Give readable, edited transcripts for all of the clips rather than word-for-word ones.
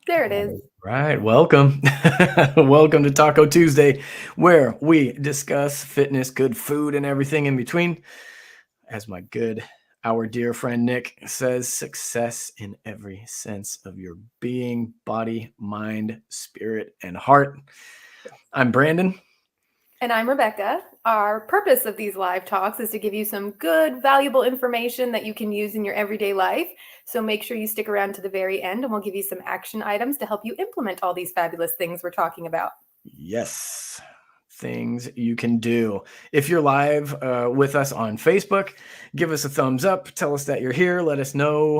There it is. All right, welcome. Welcome to Taco Tuesday, where we discuss fitness, good food, and everything in between. As our dear friend Nick says, success in every sense of your being, body, mind, spirit, and heart. I'm Brandon. And I'm Rebecca. Our purpose of these live talks is to give you some good, valuable information that you can use in your everyday life. So make sure you stick around to the very end and we'll give you some action items to help you implement all these fabulous things we're talking about. Yes, things you can do. If you're live with us on Facebook, give us a thumbs up. Tell us that you're here. Let us know.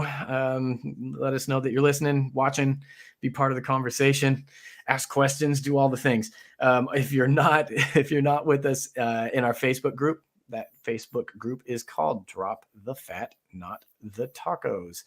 Let us know that you're listening, watching. Be part of the conversation. Ask questions. Do all the things. If you're not with us in our Facebook group, that Facebook group is called Drop the Fat, Not the Tacos.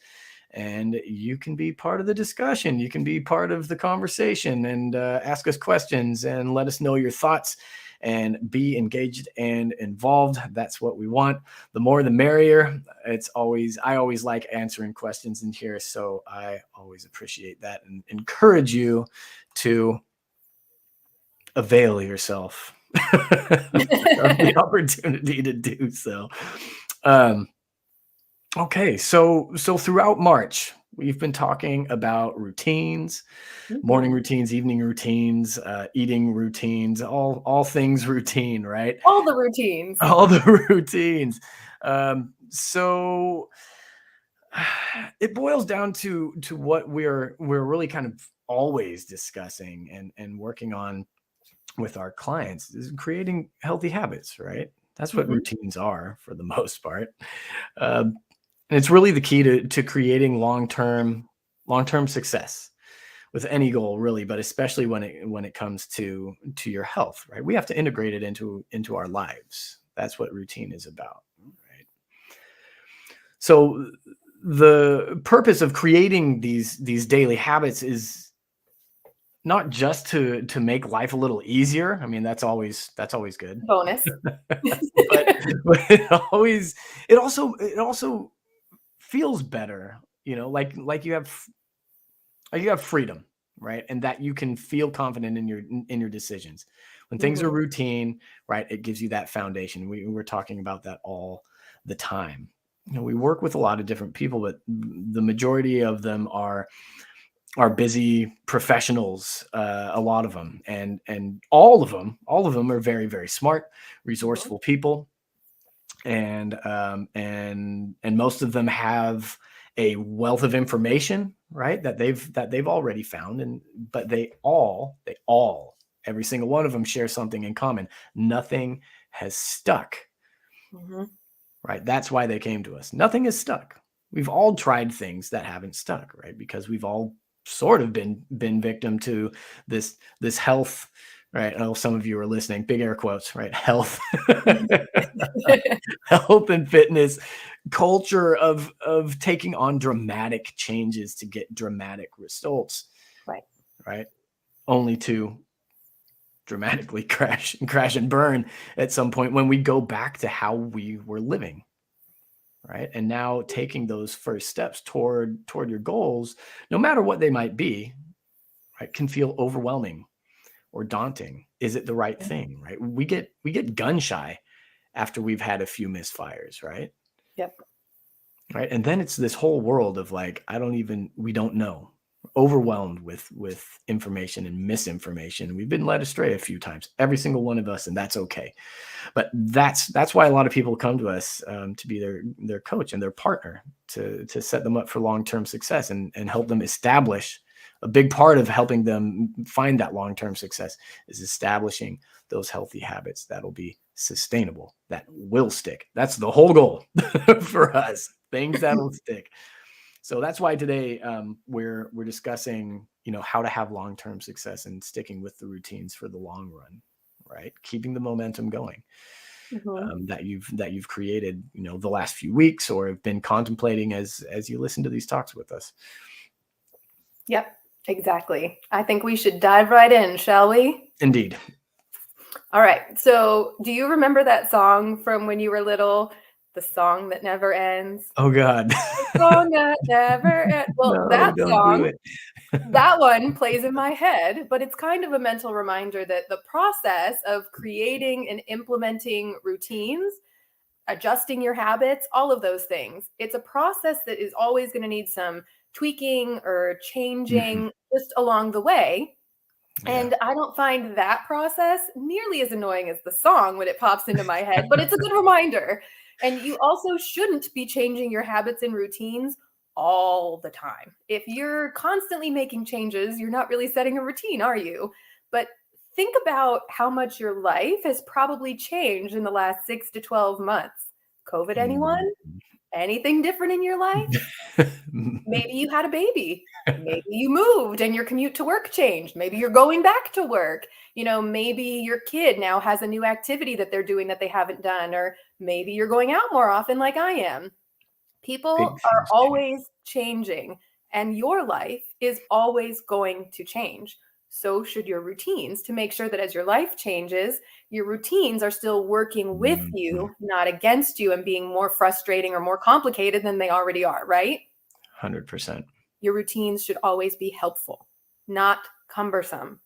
And you can be part of the discussion. You can be part of the conversation and ask us questions and let us know your thoughts and be engaged and involved. That's what we want. The more, the merrier. I always like answering questions in here. So I always appreciate that and encourage you to avail yourself of the opportunity to do so. Okay, so throughout March, we've been talking about routines, morning routines, evening routines, eating routines, all things routine, right? All the routines. All the routines. So it boils down to what we're really kind of always discussing and working on with our clients is creating healthy habits, right? That's what routines are for the most part. And it's really the key to creating long-term success with any goal, really, but especially when it comes to your health, right? We have to integrate it into our lives. That's what routine is about, right? So the purpose of creating these daily habits is not just to make life a little easier. I mean, that's always good. Bonus. but it also feels better, like you have freedom, right? And that you can feel confident in your decisions when things are routine, right? It gives you that foundation. We're talking about that all the time. We work with a lot of different people, but the majority of them are busy professionals, a lot of them, and all of them are very, very smart, resourceful people, and most of them have a wealth of information, right, that they've already found, but they all every single one of them share something in common. Nothing has stuck. Right? That's why they came to us. Nothing is stuck. We've all tried things that haven't stuck, right? Because we've all sort of been victim to this health, right? I know some of you are listening, big air quotes, right? Health, health and fitness culture of taking on dramatic changes to get dramatic results, right? Only to dramatically crash and burn at some point when we go back to how we were living, right? And now taking those first steps toward your goals, no matter what they might be, right, can feel overwhelming or daunting. Is it the right thing, right? We get gun shy after we've had a few misfires, right? Yep. Right. And then it's this whole world of like, we don't know, overwhelmed with information and misinformation. We've been led astray a few times, every single one of us, and that's okay. But that's why a lot of people come to us to be their coach and their partner to set them up for long-term success and help them establish. A big part of helping them find that long-term success is establishing those healthy habits that'll be sustainable, that will stick. That's the whole goal for us, things that'll stick. So that's why today we're discussing, how to have long-term success and sticking with the routines for the long run, right? Keeping the momentum going that you've created, the last few weeks or have been contemplating as you listen to these talks with us. Yep, exactly. I think we should dive right in, shall we? Indeed. All right. So do you remember that song from when you were little? The song that never ends. Oh God. The song that never ends. Well, No, that don't do song it. That one plays in my head, but it's kind of a mental reminder that the process of creating and implementing routines, adjusting your habits, all of those things, it's a process that is always going to need some tweaking or Mhm. changing just along the way. Yeah. And I don't find that process nearly as annoying as the song when it pops into my head, but it's a good reminder. And you also shouldn't be changing your habits and routines all the time. If you're constantly making changes, you're not really setting a routine, are you? But think about how much your life has probably changed in the last 6 to 12 months. COVID, anyone? Mhm. Anything different in your life? Maybe you had a baby. Maybe you moved and your commute to work changed. Maybe you're going back to work. Maybe your kid now has a new activity that they're doing that they haven't done, or maybe you're going out more often like I am. People Big are things change. always changing, and your life is always going to change. So should your routines, to make sure that as your life changes, your routines are still working with Mhm. you, not against you, and being more frustrating or more complicated than they already are, right? 100%. Your routines should always be helpful, not cumbersome.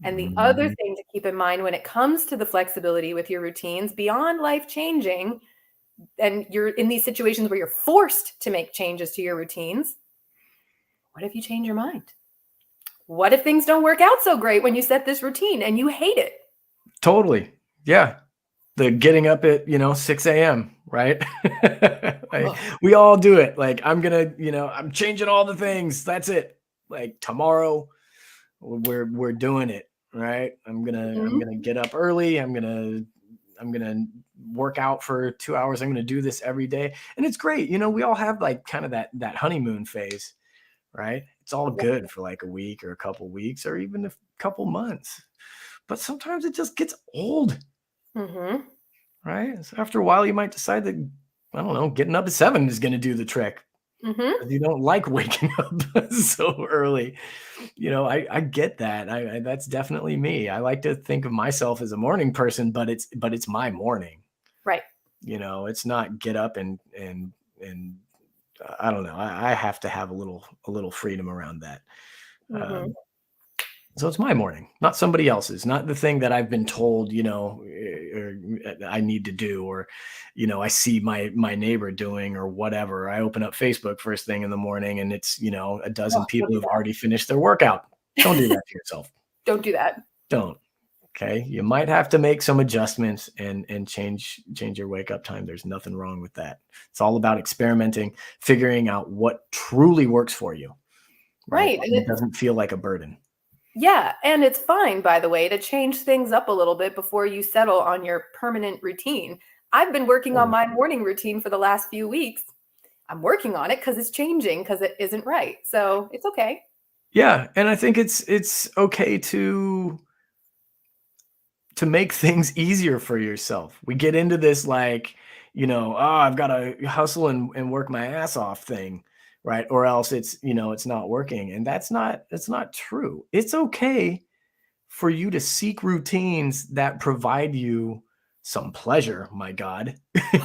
And the other Mhm. thing to keep in mind when it comes to the flexibility with your routines, beyond life changing, and you're in these situations where you're forced to make changes to your routines, what if you change your mind? What if things don't work out so great when you set this routine and you hate it? Totally. Yeah. The getting up at, 6 AM, right? Like, Ugh. we all do it. Like, I'm changing all the things. That's it. Like, tomorrow, we're doing it, right? I'm Mhm. gonna get up early. I'm gonna work out for 2 hours. I'm gonna do this every day. And it's great. We all have, like, kind of that honeymoon phase, right? It's all Yeah. good for, like, a week or a couple weeks or even a couple months. But sometimes it just gets old, Mhm. right? So after a while, you might decide that, I don't know, getting up at 7 is gonna do the trick Mhm. 'cause you don't like waking up so early. I get that. That's definitely me. I like to think of myself as a morning person, but it's my morning. Right. It's not get up and I don't know. I have to have a little freedom around that. Mhm. Um, So it's my morning, not somebody else's, not the thing that I've been told, or I need to do, or, I see my neighbor doing or whatever. I open up Facebook first thing in the morning and it's, a Oh, dozen don't people do who've already finished their workout. Don't do that. that to yourself. Don't do that. Don't. Okay. You might have to make some adjustments and change your wake up time. There's nothing wrong with that. It's all about experimenting, figuring out what truly works for you, right? Right. And And it it's doesn't feel like a burden. Yeah, and it's fine, by the way, to change things up a little bit before you settle on your permanent routine. I've been working on my morning routine for the last few weeks. I'm working on it because it's changing because it isn't right. So it's okay. Yeah, and I think it's okay to make things easier for yourself. We get into this like, "Oh, I've gotta hustle and work my ass off" thing, right? Or else it's not working, and that's not true. It's okay for you to seek routines that provide you some pleasure, my God,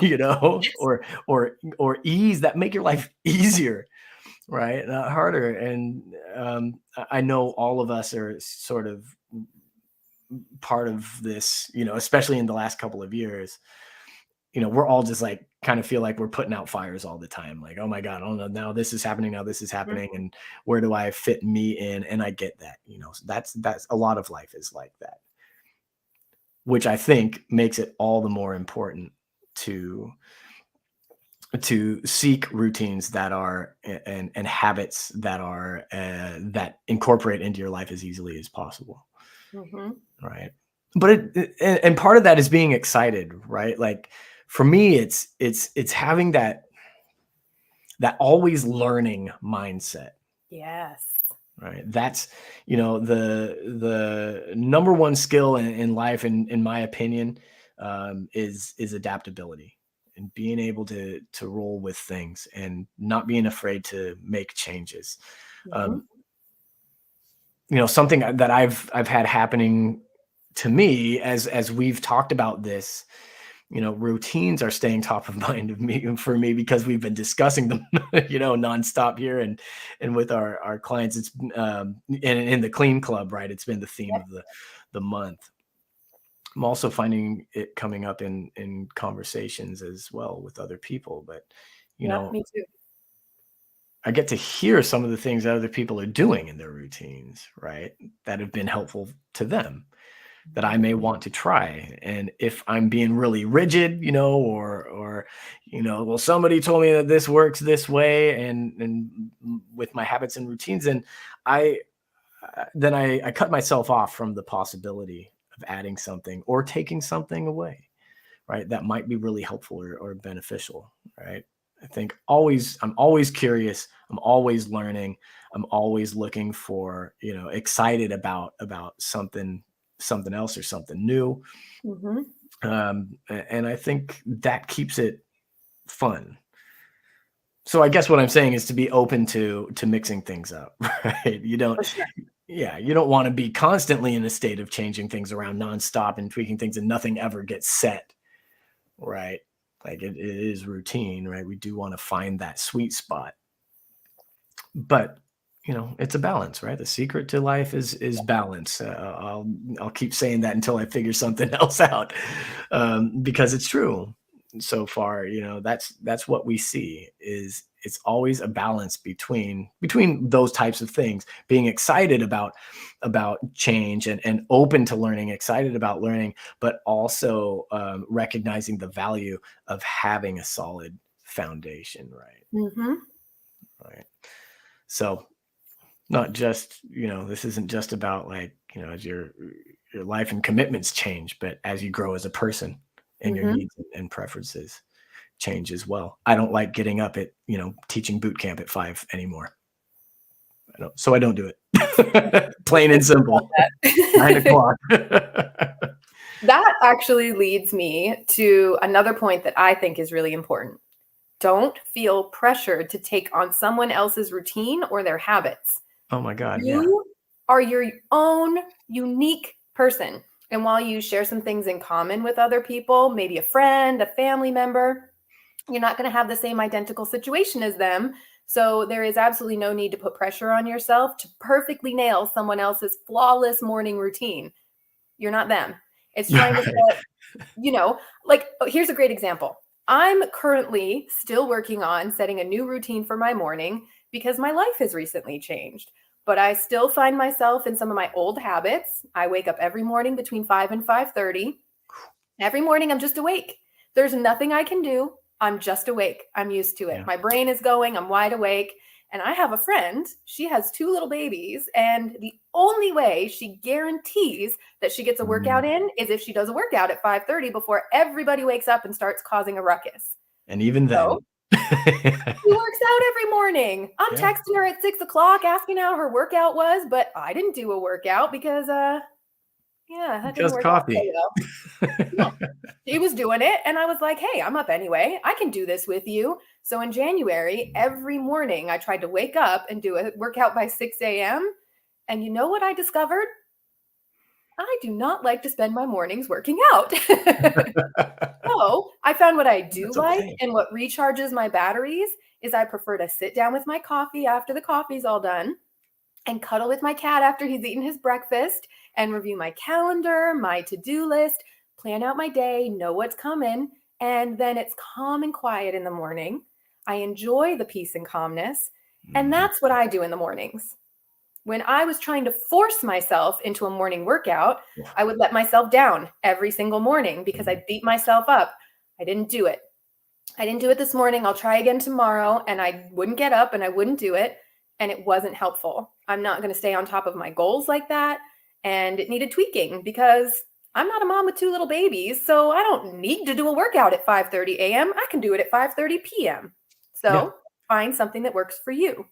Yes. or ease that make your life easier, right? Not harder. And I know all of us are sort of part of this, especially in the last couple of years. We're all just like kind of feel like we're putting out fires all the time. Like, oh my God, oh no, now this is happening, now this is Mhm. happening, and where do I fit me in? And I get that, so that's a lot of life is like that, which I think makes it all the more important to seek routines that are and habits that incorporate into your life as easily as possible, Mhm. right? But and part of that is being excited, right? Like, for me, it's having that always learning mindset, Yes. right? That's the number one skill in life, in my opinion, is adaptability and being able to roll with things and not being afraid to make changes. um, Mhm. Something that I've had happening to me as we've talked about this routines are staying top of mind for me because we've been discussing them, nonstop here and with our clients. It's in the Clean Club, right? It's been the theme of the month. I'm also finding it coming up in conversations as well with other people, but Yeah, me too. I get to hear some of the things that other people are doing in their routines, right? That have been helpful to them that I may want to try. And if I'm being really rigid, or well, somebody told me that this works this way, and with my habits and routines, and I cut myself off from the possibility of adding something or taking something away, right? That might be really helpful or beneficial, right? I think I'm always curious. I'm always learning. I'm always looking for, excited about something else or something new. Mhm. And I think that keeps it fun. So I guess what I'm saying is to be open to mixing things up, right? For sure. You don't want to be constantly in a state of changing things around nonstop and tweaking things and nothing ever gets set, right? Like it is routine, right? We do want to find that sweet spot, but it's a balance, right? The secret to life is balance. I'll keep saying that until I figure something else out, because it's true. So far, that's what we see is it's always a balance between those types of things, being excited about change and open to learning, excited about learning, but also recognizing the value of having a solid foundation, right? Mhm. Right. So not just, this isn't just about like, as your life and commitments change, but as you grow as a person and your Mhm. needs and preferences change as well. I don't like getting up at, teaching boot camp at 5 anymore. So I don't do it. Plain and simple. 9 o'clock. That actually leads me to another point that I think is really important. Don't feel pressured to take on someone else's routine or their habits. Oh my God. Yeah. You are your own unique person. And while you share some things in common with other people, maybe a friend, a family member, you're not going to have the same identical situation as them. So there is absolutely no need to put pressure on yourself to perfectly nail someone else's flawless morning routine. You're not them. It's trying to Right. set, here's a great example. I'm currently still working on setting a new routine for my morning because my life has recently changed. But I still find myself in some of my old habits. I wake up every morning between 5 and 5:30. Every morning I'm just awake. There's nothing I can do. I'm just awake. I'm used to it. Yeah. My brain is going. I'm wide awake. And I have a friend, she has 2 little babies, and the only way she guarantees that she gets a workout in is if she does a workout at 5:30 before everybody wakes up and starts causing a ruckus. And even then. So she works out every morning. I'm Yeah. texting her at 6 o'clock asking how her workout was, but I didn't do a workout because yeah, that didn't Just work out so coffee. well. Yeah. She was doing it, and I was like, "Hey, I'm up anyway. I can do this with you." So in January, every morning I tried to wake up and do a workout by 6 a.m. And you know what I discovered? I do not like to spend my mornings working out. So I found what I do That's like okay. and what recharges my batteries is I prefer to sit down with my coffee after the coffee's all done and cuddle with my cat after he's eaten his breakfast and review my calendar, my to-do list, plan out my day, know what's coming, and then it's calm and quiet in the morning. I enjoy the peace and calmness, and Mhm. that's what I do in the mornings. When I was trying to force myself into a morning workout, Yeah. I would let myself down every single morning because Mhm. I'd beat myself up. I didn't do it. I didn't do it this morning. I'll try again tomorrow. And I wouldn't get up and I wouldn't do it. And it wasn't helpful. I'm not going to stay on top of my goals like that. And it needed tweaking because I'm not a mom with 2 little babies. So I don't need to do a workout at 5:30 a.m. I can do it at 5:30 p.m. Yeah. So find something that works for you.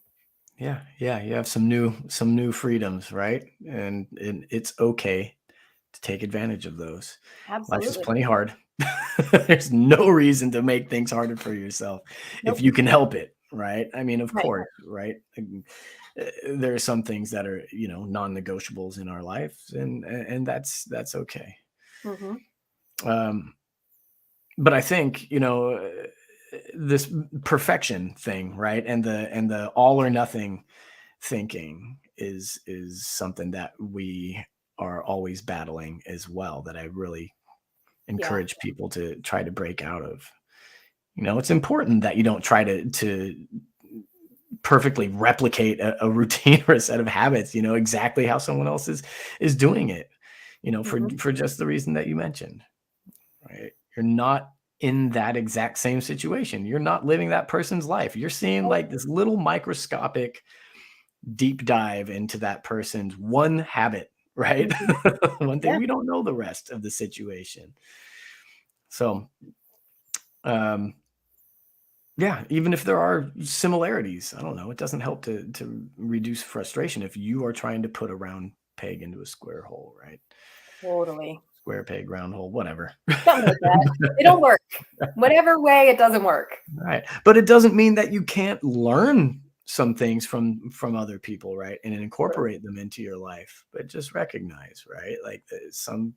Yeah. Yeah. You have some new freedoms, right? And it's okay to take advantage of those. Life is Absolutely. plenty hard. There's no reason to make things harder for yourself if Nope. you can help it, right? I mean, of Right. course, right? There are some things that are, non-negotiables in our lives, and that's okay. Hmm. Um, but I think, this perfection thing, right? And the all or nothing thinking is something that we are always battling as well, that I really Yeah. encourage people to try to break out of. It's important that you don't try to perfectly replicate a routine or a set of habits, exactly how someone else is doing it, Mhm. for just the reason that you mentioned, right? You're not in that exact same situation. You're not living that person's life. You're seeing like this little microscopic deep dive into that person's one habit, right? Mhm. One thing Yeah. we don't know the rest of the situation. So, um, yeah, even if there are similarities, I don't know. It doesn't help to reduce frustration if you are trying to put a round peg into a square hole, right? Totally. Square peg, round hole, whatever. Something like that. They don't work. Whatever way, it doesn't work. Right. But it doesn't mean that you can't learn some things from other people, right? And True. incorporate them into your life. But just recognize, right? Like some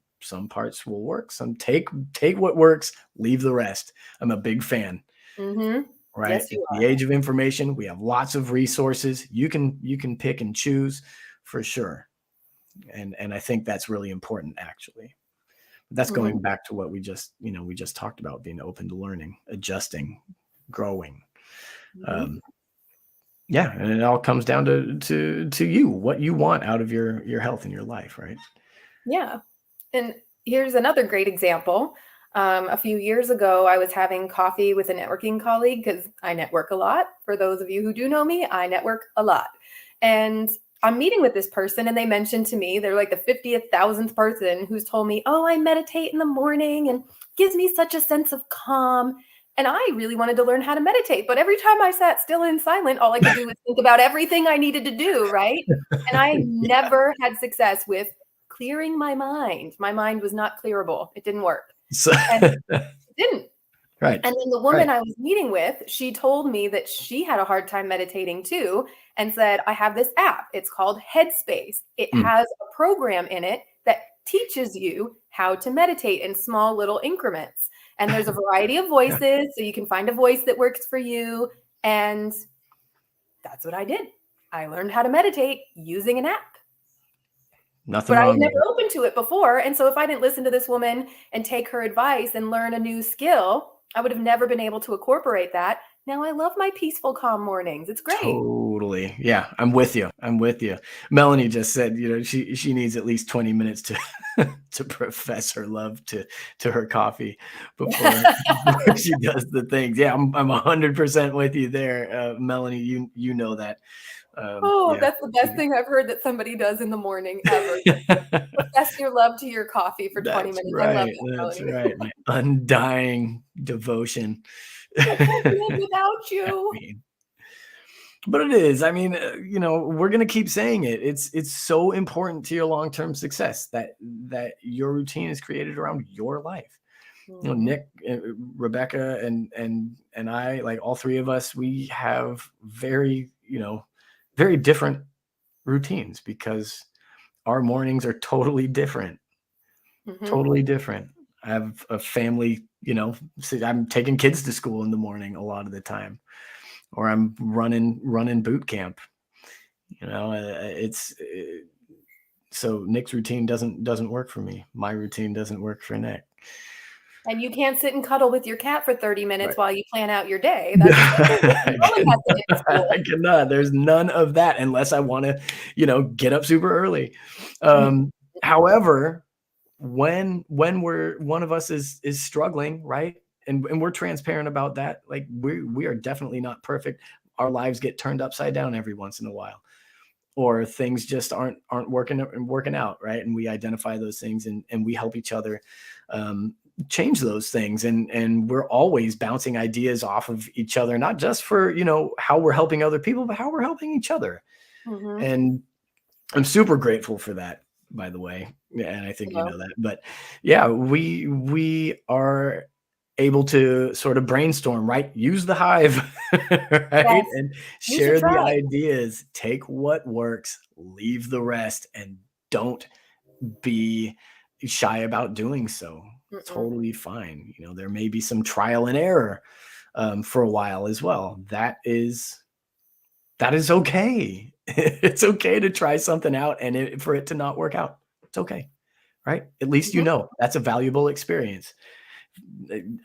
parts will work. Some take what works, leave the rest. I'm a big fan, Mhm. right? Yes, It's you the are. age of information. We have lots of resources. You can pick and choose for sure. And I think that's really important actually. That's Mhm. going back to what we just talked about, being open to learning, adjusting, growing. Mhm. Um, yeah, and it all comes down to you, what you want out of your health and your life, right? Yeah. And here's another great example. A few years ago, I was having coffee with a networking colleague because I network a lot. For those of you who do know me, I network a lot. And I'm meeting with this person, and they mentioned to me, they're like the 50th, thousandth person who's told me, oh, I meditate in the morning and gives me such a sense of calm. And I really wanted to learn how to meditate. But every time I sat still and silent, all I could do was think about everything I needed to do, right? And I Yeah. never had success with clearing my mind. My mind was not clearable. It didn't work. So And it didn't. right, And then the woman right. I was meeting with, she told me that she had a hard time meditating too and said, I have this app. It's called Headspace. It Mm. has a program in it that teaches you how to meditate in small little increments. And there's a variety of Yeah, voices, so you can find a voice that works for you. And that's what I did. I learned how to meditate using an app. nothing But I was wrong with never it. open to it before, and so if I didn't listen to this woman and take her advice and learn a new skill, I would have never been able to incorporate that. Now I love my peaceful, calm mornings. It's great. Totally. Yeah, I'm with you. I'm with you. Melanie just said, she needs at least 20 minutes to to profess her love to her coffee before she does the things. Yeah, I'm 100% with you there, Melanie. You know that. Oh, Yeah. that's the best thing I've heard that somebody does in the morning ever. Profess your love to your coffee for 20 That's minutes. I love right. that, That's Melanie. right. My undying devotion. I can't live without I you. mean, but it is. I mean, we're gonna keep saying it. It's so important to your long-term success that your routine is created around your life. Mhm, Nick, Rebecca, and I, like all three of us, we have very different routines because our mornings are totally different. mhm. Totally different. I have a family, so I'm taking kids to school in the morning a lot of the time, or I'm running boot camp. It's so Nick's routine doesn't work for me. My routine doesn't work for Nick. And you can't sit and cuddle with your cat for 30 minutes Right. while you plan out your day. That's a thing. I Rowan has to cannot. get to school. I cannot. There's none of that unless I want to, get up super early. Mhm, However, when we're one of us is struggling, right? And we're transparent about that. Like we are definitely not perfect. Our lives get turned upside down every once in a while, or things just aren't working out, right? And we identify those things, and we help each other change those things, and we're always bouncing ideas off of each other, not just for how we're helping other people, but how we're helping each other. mhm. And I'm super grateful for that, by the way. Yeah, and I think you Well, know that. But yeah, we are able to sort of brainstorm, right? Use the hive, right? yes, And you should share the try. ideas, take what works, leave the rest, and don't be shy about doing so. Mm-mm. Totally fine. There may be some trial and error for a while as well. That is okay. It's okay to try something out and for it to not work out. It's okay, right? At least Mhm. that's a valuable experience.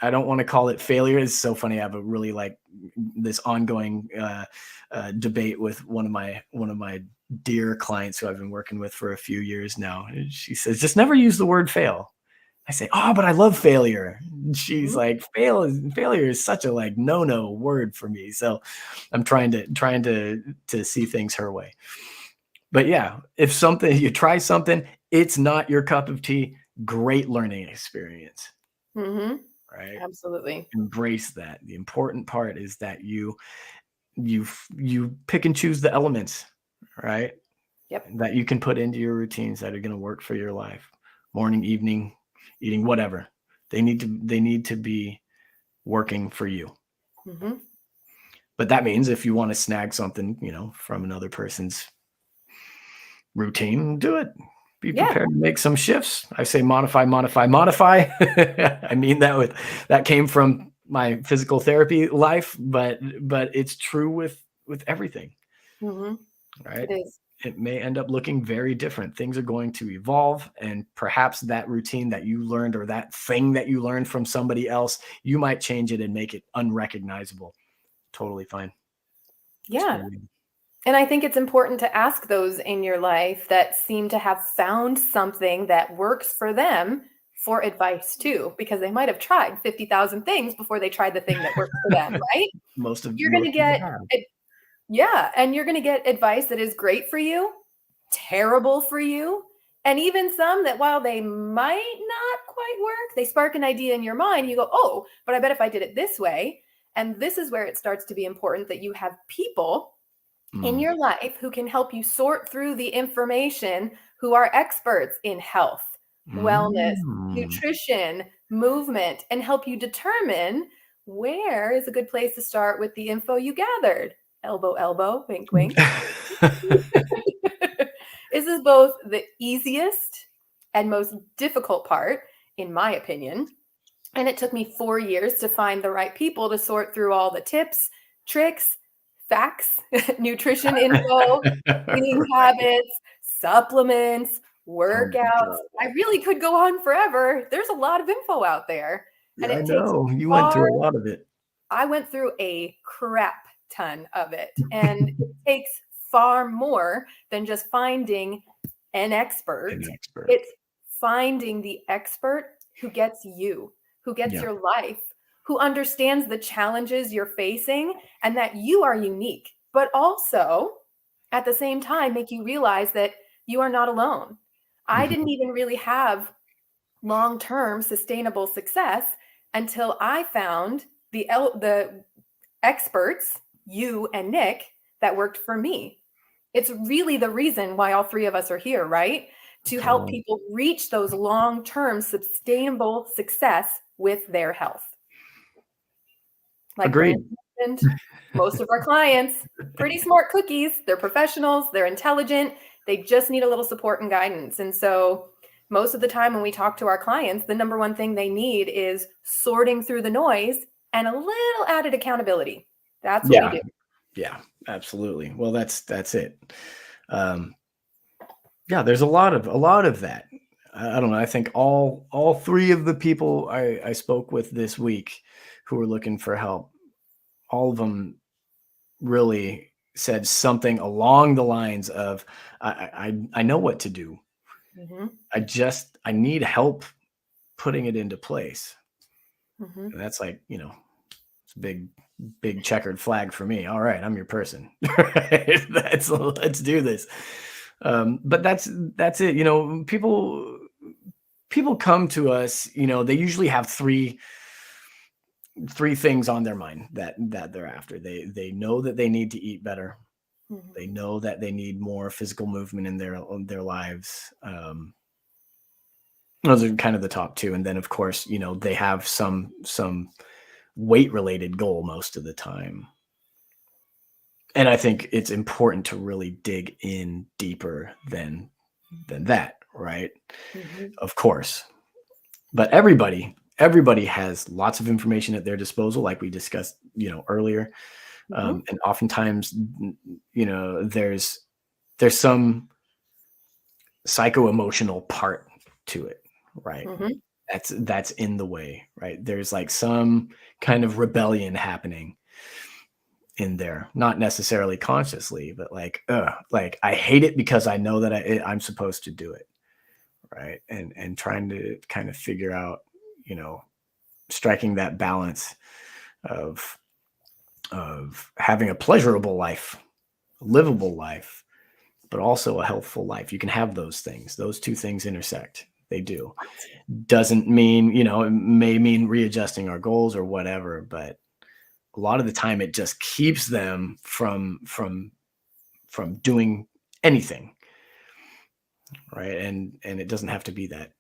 I don't want to call it failure. It's so funny. I have a really like this ongoing debate with one of my dear clients who I've been working with for a few years now. And she says, just never use the word fail. I say, oh, but I love failure. She's Mhm. like, failure is such a like no word for me. So I'm trying to see things her way. But yeah, if something you try something, it's not your cup of tea. Great learning experience, Mhm. right? Absolutely. Embrace that. The important part is that you pick and choose the elements, right? Yep. That you can put into your routines that are going to work for your life. Morning, evening, eating, whatever. They need to be working for you. Mhm. But that means if you want to snag something, from another person's routine, do it. Be Yeah. prepared to make some shifts. I say modify, modify, modify. I mean that came from my physical therapy life, but it's true with everything, Mhm. right? It is. It may end up looking very different. Things are going to evolve, and perhaps that routine that you learned or that thing that you learned from somebody else, you might change it and make it unrecognizable. Totally fine. Yeah. Totally. And I think it's important to ask those in your life that seem to have found something that works for them for advice too, because they might have tried 50,000 things before they tried the thing that worked for them, right? You're going to Most people get, have. yeah, and you're going to get advice that is great for you, terrible for you, and even some that while they might not quite work, they spark an idea in your mind. You go, oh, but I bet if I did it this way. And this is where it starts to be important that you have people in Mm. your life who can help you sort through the information, who are experts in health, wellness, Mm. nutrition, movement, and help you determine where is a good place to start with the info you gathered. Elbow, elbow, wink, wink. This is both the easiest and most difficult part, in my opinion. And it took me 4 years to find the right people to sort through all the tips, tricks, facts, nutrition info, eating Right. habits, supplements, Oh my workouts. god. I really could go on forever. There's a lot of info out there. And Yeah, I it takes know. You went far, through a lot of it. I went through a crap ton of it. And it takes far more than just finding an expert. An expert. It's finding the expert who gets you, who gets Yeah. your life, who understands the challenges you're facing and that you are unique, but also at the same time make you realize that you are not alone. I Mhm. didn't even really have long-term sustainable success until I found the experts, you and Nick, that worked for me. It's really the reason why all three of us are here, right? To help Oh, people reach those long-term sustainable success with their health. Like agreed. Brandon mentioned, most of our clients, pretty smart cookies, they're professionals, they're intelligent, they just need a little support and guidance. And so most of the time when we talk to our clients, the number one thing they need is sorting through the noise and a little added accountability. That's what we Yeah. do. Yeah, absolutely. Well, that's it. Um, yeah, there's a lot of that. I don't know. I think all three of the people I spoke with this week who were looking for help, all of them really said something along the lines of, I know what to do. Mhm, I need help putting it into place." mhm. And that's like, it's a big checkered flag for me. All right, I'm your person. Right? Let's do this. But that's it. People come to us. They usually have three things on their mind that they're after. They know that they need to eat better. Mhm. They know that they need more physical movement in their lives. Those are kind of the top two, and then of course, they have some weight related goal most of the time. And I think it's important to really dig in deeper than that, right? Mhm. Of course. but everybody has lots of information at their disposal, like we discussed, earlier. Mhm. And oftentimes, there's some psycho-emotional part to it, right? Mhm. That's in the way, right? There's like some kind of rebellion happening in there, not necessarily consciously, but like I hate it because I know that I'm supposed to do it, right? And trying to kind of figure out, you know, striking that balance of having a pleasurable life, a livable life, but also a healthful life. You can have those things. Those two things intersect. They do. Doesn't mean, it may mean readjusting our goals or whatever, but a lot of the time it just keeps them from doing anything, right? And it doesn't have to be that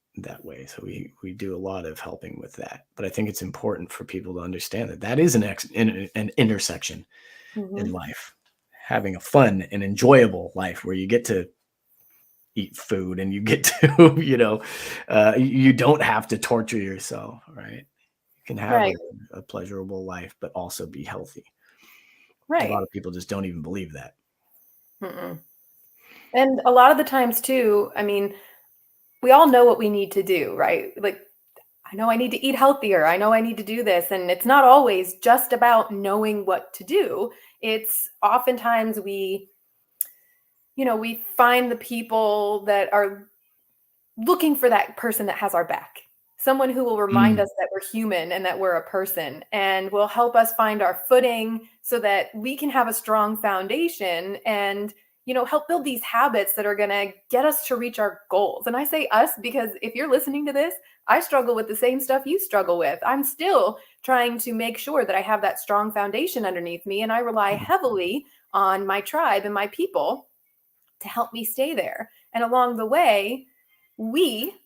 way. So we do a lot of helping with that. But I think it's important for people to understand that that is an intersection in Mhm. life. Having a fun and enjoyable life where you get to eat food and you get to, you don't have to torture yourself, right? You can have Right. a pleasurable life, but also be healthy. A lot Right. of people just don't even believe that. Mm-mm. And a lot of the times too, I mean, we all know what we need to do, right? Like, I know I need to eat healthier. I know I need to do this. And it's not always just about knowing what to do. It's oftentimes we find the people that are looking for that person that has our back. Someone who will remind Mm, us that we're human and that we're a person and will help us find our footing so that we can have a strong foundation and help build these habits that are going to get us to reach our goals. And I say us because if you're listening to this, I struggle with the same stuff you struggle with. I'm still trying to make sure that I have that strong foundation underneath me, and I rely mm, heavily on my tribe and my people to help me stay there. And along the way,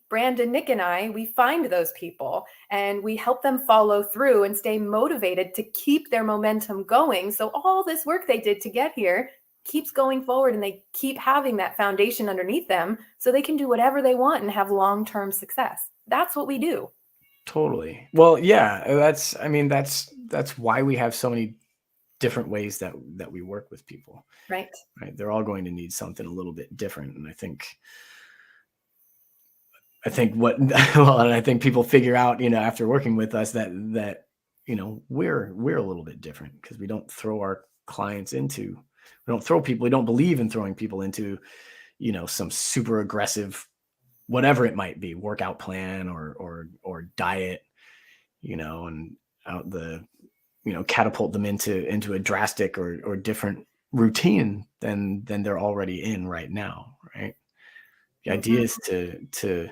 Brandon, Nick, and we find those people and we help them follow through and stay motivated to keep their momentum going. So all this work they did to get here keeps going forward and they keep having that foundation underneath them so they can do whatever they want and have long-term success. That's what we do. totally. Well, yeah, that's why we have so many different ways that we work with people, Right. right? They're all going to need something a little bit different. And I think what well, and I think people figure out, after working with us that we're a little bit different because we don't throw our clients into we don't throw people we don't believe in throwing people into, some super aggressive whatever it might be, workout plan or diet, and out catapult them into a drastic or different routine than they're already in right now, right? The idea Mhm. is to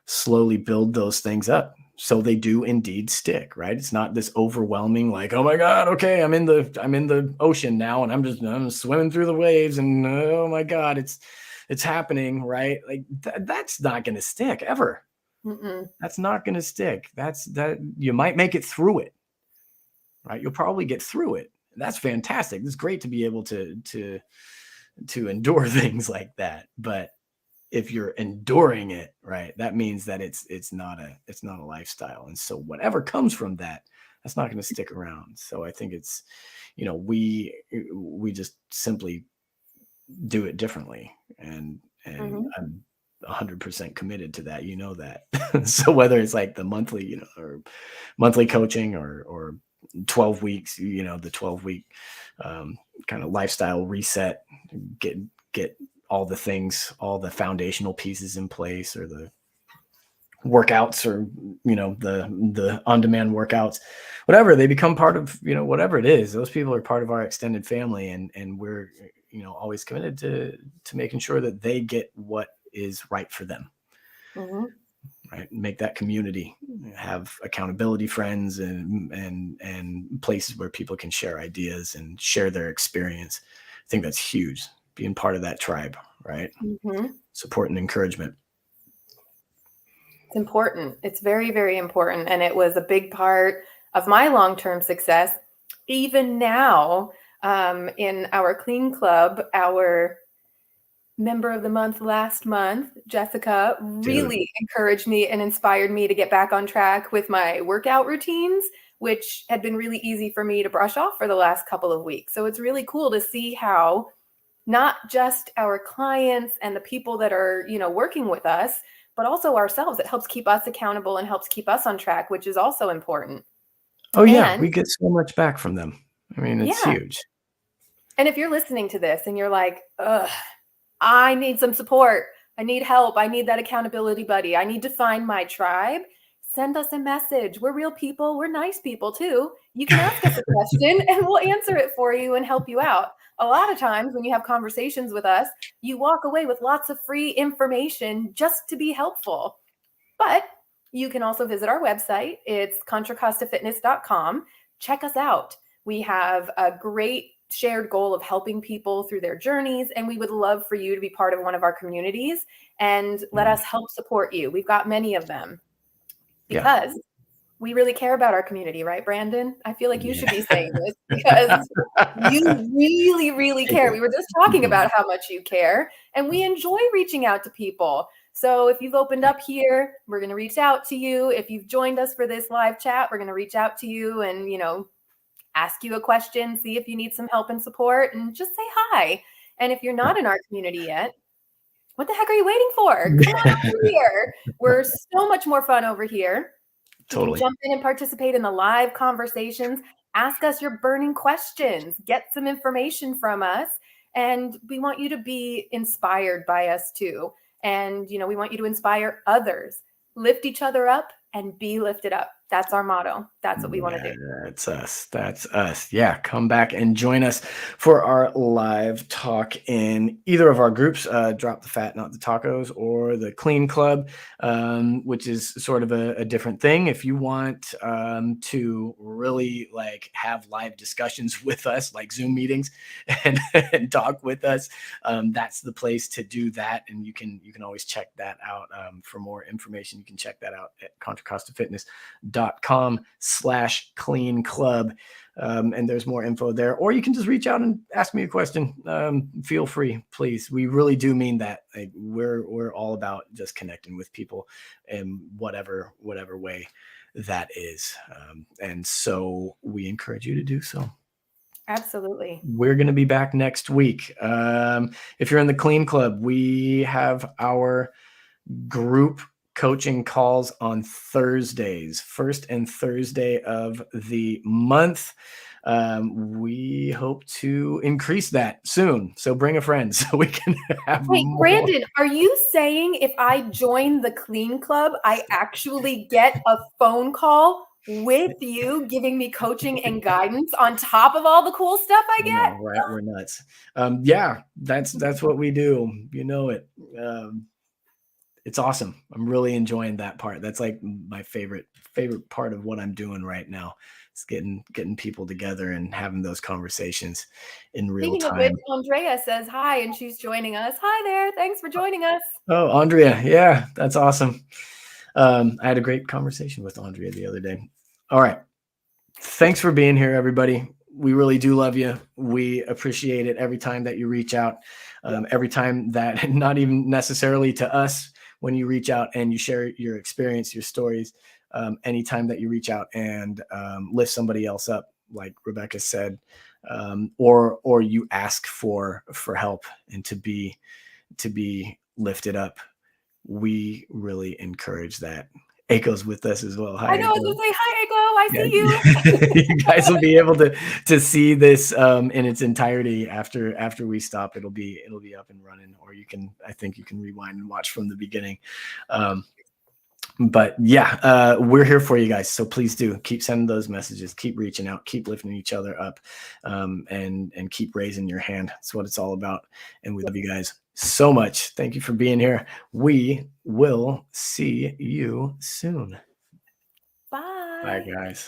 slowly build those things up so they do indeed stick, right? It's not this overwhelming like, oh my god, okay, I'm in the ocean now and I'm swimming through the waves and oh my god, it's happening, right? Like that's not going to stick ever. Mm-mm. That's not going to stick. That you might make it through it, right? You'll probably get through it. That's fantastic. It's great to be able to endure things like that, but if you're enduring it, right, that means that it's not a lifestyle. And so whatever comes from that, that's not going to stick around. So I think it's, we just simply do it differently. And Mhm. I'm 100% committed to that. You know that. So whether it's like the monthly, or monthly coaching or 12 weeks, the 12-week kind of lifestyle reset, get get all the things, all the foundational pieces in place, or the workouts, or the on-demand workouts, whatever, they become part of, whatever it is. Those people are part of our extended family, and we're always committed to making sure that they get what is right for them, Mhm. right? Make that community, have accountability friends, and places where people can share ideas and share their experience. I think that's huge, being part of that tribe, right? Mhm. Support and encouragement. It's important. It's very, very important. And it was a big part of my long term success. Even now, in our clean club, our member of the month last month, Jessica, Dude. really encouraged me and inspired me to get back on track with my workout routines, which had been really easy for me to brush off for the last couple of weeks. So it's really cool to see how not just our clients and the people that are, working with us, but also ourselves. It helps keep us accountable and helps keep us on track, which is also important. Oh yeah, And we get so much back from them. I mean, it's yeah. huge. And if you're listening to this and you're like, ugh, I need some support. I need help. I need that accountability buddy. I need to find my tribe. Send us a message. We're real people. We're nice people too. You can ask us a question and we'll answer it for you and help you out. A lot of times when you have conversations with us, you walk away with lots of free information just to be helpful. But you can also visit our website. It's contracostafitness.com. Check us out. We have a great shared goal of helping people through their journeys, and we would love for you to be part of one of our communities and let us help support you. We've got many of them because we really care about our community, right, Brandon? I feel like you should be saying this because you really, really care. We were just talking about how much you care, and we enjoy reaching out to people. So if you've opened up here, we're going to reach out to you. If you've joined us for this live chat, we're going to reach out to you and, ask you a question, see if you need some help and support, and just say hi. And if you're not in our community yet, what the heck are you waiting for? Come on over here. We're so much more fun over here. Totally. You can jump in and participate in the live conversations. Ask us your burning questions. Get some information from us. And we want you to be inspired by us too. And, we want you to inspire others. Lift each other up and be lifted up. That's our motto. That's what we want to do. That's us. That's us. Yeah. Come back and join us for our live talk in either of our groups, Drop the Fat, Not the Tacos, or the Clean Club, which is sort of a different thing. If you want to really have live discussions with us, like Zoom meetings and talk with us, that's the place to do that. And you can always check that out. For more information, you can check that out at contracostafitness.com/clean club. And there's more info there, or you can just reach out and ask me a question. Feel free, please. We really do mean that. We're all about just connecting with people in whatever way that is. And so we encourage you to do so. Absolutely. We're going to be back next week. If you're in the Clean Club, we have our group coaching calls on Thursdays, first and Thursday of the month. We hope to increase that soon. So bring a friend so we can have Wait, more. Brandon, are you saying if I join the Clean Club, I actually get a phone call with you giving me coaching and guidance on top of all the cool stuff I get? No, right? We're nuts. Yeah, that's what we do. You know it. It's awesome. I'm really enjoying that part. That's like my favorite part of what I'm doing right now. It's getting people together and having those conversations in real Speaking time. of which, Andrea says hi and she's joining us. Hi there. Thanks for joining us. Oh, Andrea. Yeah, that's awesome. I had a great conversation with Andrea the other day. All right. Thanks for being here, everybody. We really do love you. We appreciate it every time that you reach out. Every time that, not even necessarily to us, when you reach out and you share your experience, your stories, anytime that you reach out and lift somebody else up, like Rebecca said, or you ask for help and to be lifted up, we really encourage that. Aiko's with us as well. Hi, I know. I was going to say, hi, Aiko. I see you. You guys will be able to see this in its entirety after we stop. It'll be up and running, or I think you can rewind and watch from the beginning. But yeah, we're here for you guys. So please do keep sending those messages, keep reaching out, keep lifting each other up, and keep raising your hand. That's what it's all about. And we love you guys so much. Thank you for being here. We will see you soon. Bye. Bye, guys.